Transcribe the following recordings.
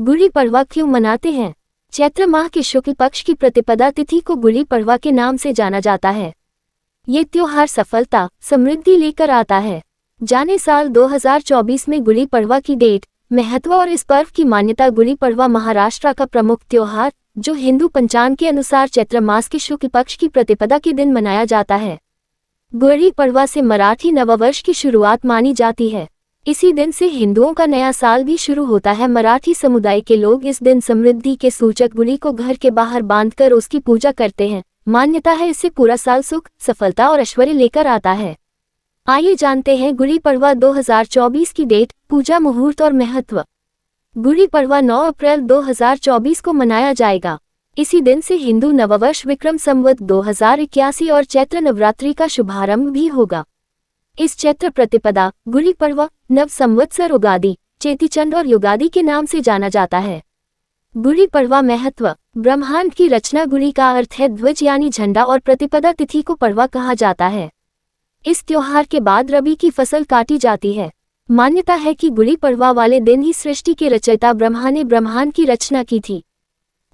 गुड़ी पड़वा क्यों मनाते हैं? चैत्र माह के शुक्ल पक्ष की प्रतिपदा तिथि को गुड़ी पड़वा के नाम से जाना जाता है। ये त्योहार सफलता, समृद्धि लेकर आता है। जाने साल 2024 में गुड़ी पड़वा की डेट, महत्व और इस पर्व की मान्यता। गुड़ी पड़वा महाराष्ट्र का प्रमुख त्योहार, जो हिंदू पंचांग के अनुसार चैत्र मास के शुक्ल पक्ष की प्रतिपदा के दिन मनाया जाता है। गुड़ी पड़वा से मराठी नववर्ष की शुरुआत मानी जाती है। इसी दिन से हिंदुओं का नया साल भी शुरू होता है। मराठी समुदाय के लोग इस दिन समृद्धि के सूचक गुड़ी को घर के बाहर बांधकर उसकी पूजा करते हैं। मान्यता है इससे पूरा साल सुख, सफलता और ऐश्वर्य लेकर आता है। आइए जानते हैं गुड़ी पड़वा 2024 की डेट, पूजा, मुहूर्त और महत्व। गुड़ी पड़वा 9 अप्रैल 2024 को मनाया जाएगा। इसी दिन से हिंदू नववर्ष विक्रम संवत 2081 और चैत्र नवरात्रि का शुभारंभ भी होगा। इस चैत्र प्रतिपदा, गुड़ी पड़वा, नव संवत्सर, उगादि, चेटीचंड और युगादि के नाम से जाना जाता है। गुड़ी पड़वा महत्व। ब्रह्मांड की रचना। गुड़ी का अर्थ है ध्वज यानी झंडा और प्रतिपदा तिथि को पड़वा कहा जाता है। इस त्योहार के बाद रबी की फसल काटी जाती है। मान्यता है कि गुड़ी पड़वा वाले दिन ही सृष्टि के रचयिता ब्रह्मा ने ब्रह्मांड की रचना की थी।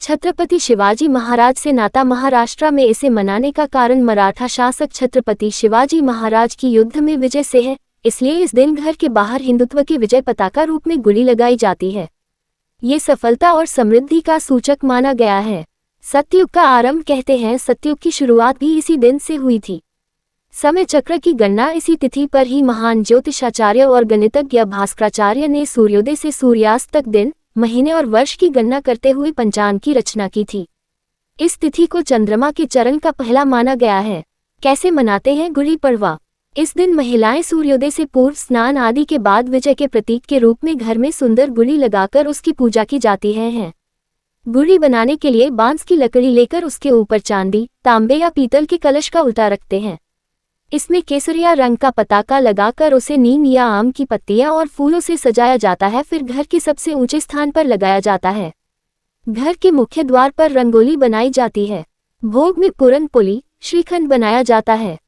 छत्रपति शिवाजी महाराज से नाता। महाराष्ट्र में इसे मनाने का कारण मराठा शासक छत्रपति शिवाजी महाराज की युद्ध में विजय से है, इसलिए इस दिन घर के बाहर हिंदुत्व के विजय पताका रूप में गुड़ी लगाई जाती है। ये सफलता और समृद्धि का सूचक माना गया है। सतयुग का आरंभ कहते हैं। सतयुग की शुरुआत भी इसी दिन से हुई थी। समय चक्र की गणना इसी तिथि पर ही महान ज्योतिषाचार्य और गणितज्ञ भास्कराचार्य ने सूर्योदय से सूर्यास्त तक दिन, महीने और वर्ष की गणना करते हुए पंचांग की रचना की थी। इस तिथि को चंद्रमा के चरण का पहला माना गया है। कैसे मनाते हैं गुड़ी पड़वा? इस दिन महिलाएं सूर्योदय से पूर्व स्नान आदि के बाद विजय के प्रतीक के रूप में घर में सुंदर गुड़ी लगाकर उसकी पूजा की जाती है। गुड़ी बनाने के लिए बांस की लकड़ी लेकर उसके ऊपर चांदी, तांबे या पीतल के कलश का उल्टा रखते हैं। इसमें केसरिया रंग का पताका लगाकर उसे नीम या आम की पत्तियां और फूलों से सजाया जाता है। फिर घर के सबसे ऊंचे स्थान पर लगाया जाता है। घर के मुख्य द्वार पर रंगोली बनाई जाती है। भोग में पूरन पोली, श्रीखंड बनाया जाता है।